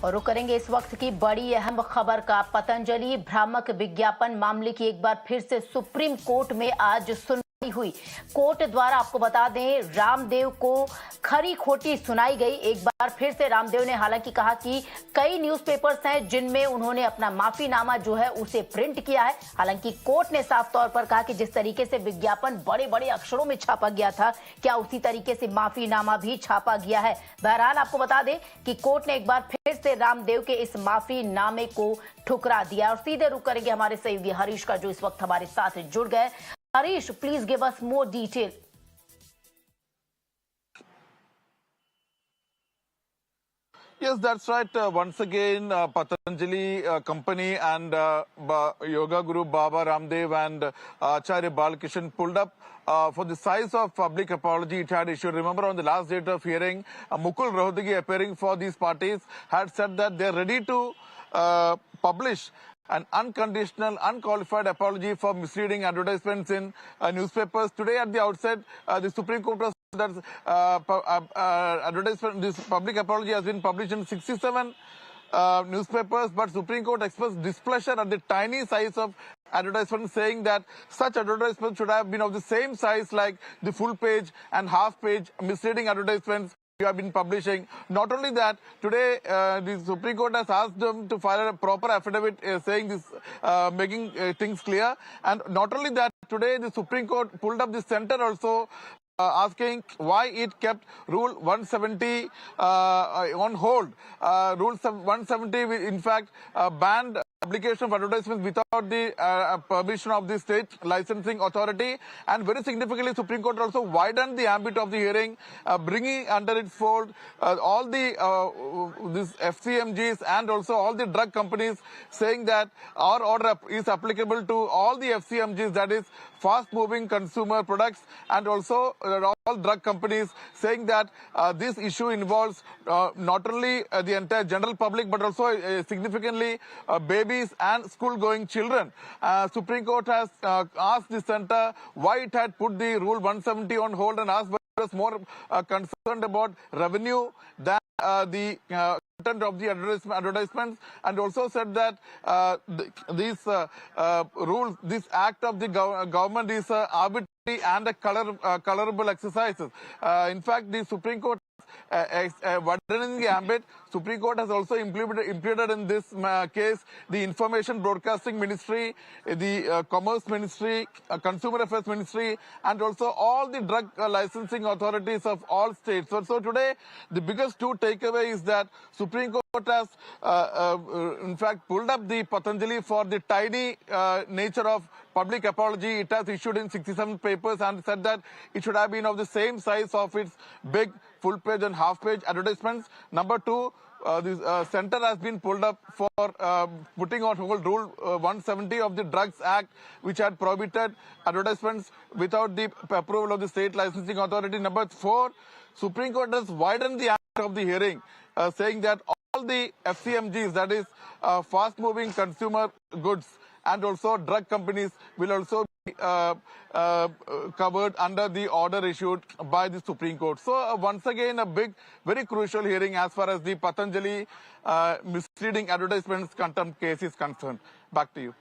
और रुक करेंगे इस वक्त की बड़ी अहम खबर का। पतंजलि भ्रामक विज्ञापन मामले की एक बार फिर से सुप्रीम कोर्ट में आज सुनवाई हुई। कोर्ट द्वारा आपको बता दें, रामदेव को खरी खोटी सुनाई गई। एक बार फिर से रामदेव ने हालांकि कहा कि कई न्यूज़पेपर्स हैं जिनमें उन्होंने अपना माफीनामा जो है उसे प्रिंट किया है। हालांकि कोर्ट ने साफ तौर पर कहा कि जिस तरीके से विज्ञापन बड़े बड़े अक्षरों में छापा गया था, क्या उसी तरीके से माफीनामा भी छापा गया है। बहरहाल आपको बता दें कि कोर्ट ने एक बार फिर से रामदेव के इस माफीनामे को ठुकरा दिया। और सीधे रुक करेंगे हमारे सहयोगी हरीश का, जो इस वक्त हमारे साथ जुड़ गए। Harish, please give us more detail. Yes, that's right. Once again, Patanjali company and Yoga Guru Baba Ramdev and Acharya Balkishan pulled up for the size of public apology it had issued. Remember, on the last date of hearing, Mukul Rohatgi, appearing for these parties, had said that they're ready to publish an unconditional, unqualified apology for misleading advertisements in newspapers. Today, at the outset, the Supreme Court was that advertisement, this public apology has been published in 67 newspapers, but Supreme Court expressed displeasure at the tiny size of advertisement, saying that such advertisements should have been of the same size like the full page and half page misleading advertisements you have been publishing. Not only that, today the Supreme Court has asked them to file a proper affidavit saying this, making things clear. And not only that, today the Supreme Court pulled up the center also, asking why it kept Rule 170 on hold. Rule 170, in fact, banned publication of advertisements without the permission of the state licensing authority. And very significantly, Supreme Court also widened the ambit of the hearing, bringing under its fold all the these FCMGs and also all the drug companies, saying that our order is applicable to all the FCMGs, that is fast-moving consumer products, and also all drug companies, saying that this issue involves not only the entire general public but also significantly babies and school-going children. Supreme Court has asked the centre why it had put the Rule 170 on hold, and asked whether it was more concerned about revenue than the content of the advertisements, and also said that these rules, this act of the government is arbitrary and a colorable exercises. In fact, the Supreme Court, widening the ambit, Supreme Court has also implemented in this case the Information Broadcasting Ministry, the Commerce Ministry, Consumer Affairs Ministry, and also all the drug licensing authorities of all states. So today, the biggest two takeaway is that Supreme Court has, in fact, pulled up the Patanjali for the tiny nature of public apology. It has issued in 67 papers and said that it should have been of the same size of its big full page and half page advertisements. Number two, the center has been pulled up for putting on hold Rule 170 of the Drugs Act, which had prohibited advertisements without the approval of the state licensing authority. Number four, Supreme Court has widened the act of the hearing, saying that all the FCMGs, that is fast-moving consumer goods, and also drug companies will also be covered under the order issued by the Supreme Court. So once again, a big, very crucial hearing as far as the Patanjali misleading advertisements contempt case is concerned. Back to you.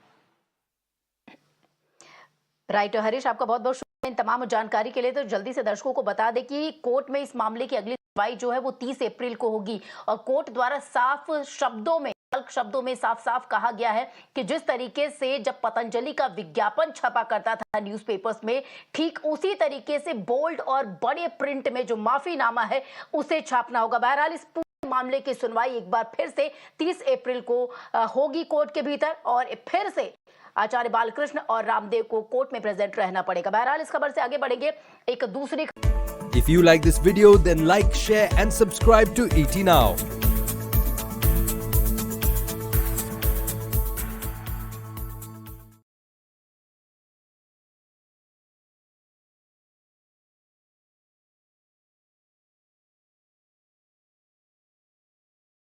Right Harish, आपका बहुत बहुत शुक्रिया इन तमाम जानकारी के लिए। तो जल्दी से दर्शकों को बता दें कि कोर्ट में इस मामले की अगली सुनवाई जो है वो 30 अप्रैल को होगी, और कोर्ट द्वारा साफ शब्दों में साफ कहा गया है कि जिस तरीके से जब पतंजलि का विज्ञापन छपा करता था न्यूज़पेपर्स में, ठीक उसी तरीके से बोल्ड और बड़े प्रिंट में जो माफीनामा है उसे छापना होगा। बहरहाल इस पूरे मामले की सुनवाई एक बार फिर से 30 अप्रैल को होगी कोर्ट के भीतर, और फिर से आचार्य बालकृष्ण और रामदेव को कोर्ट में प्रेजेंट रहना पड़ेगा। बहरहाल इस खबर से आगे बढ़ेंगे एक दूसरी। If you like this video, then like, share and subscribe to ET Now.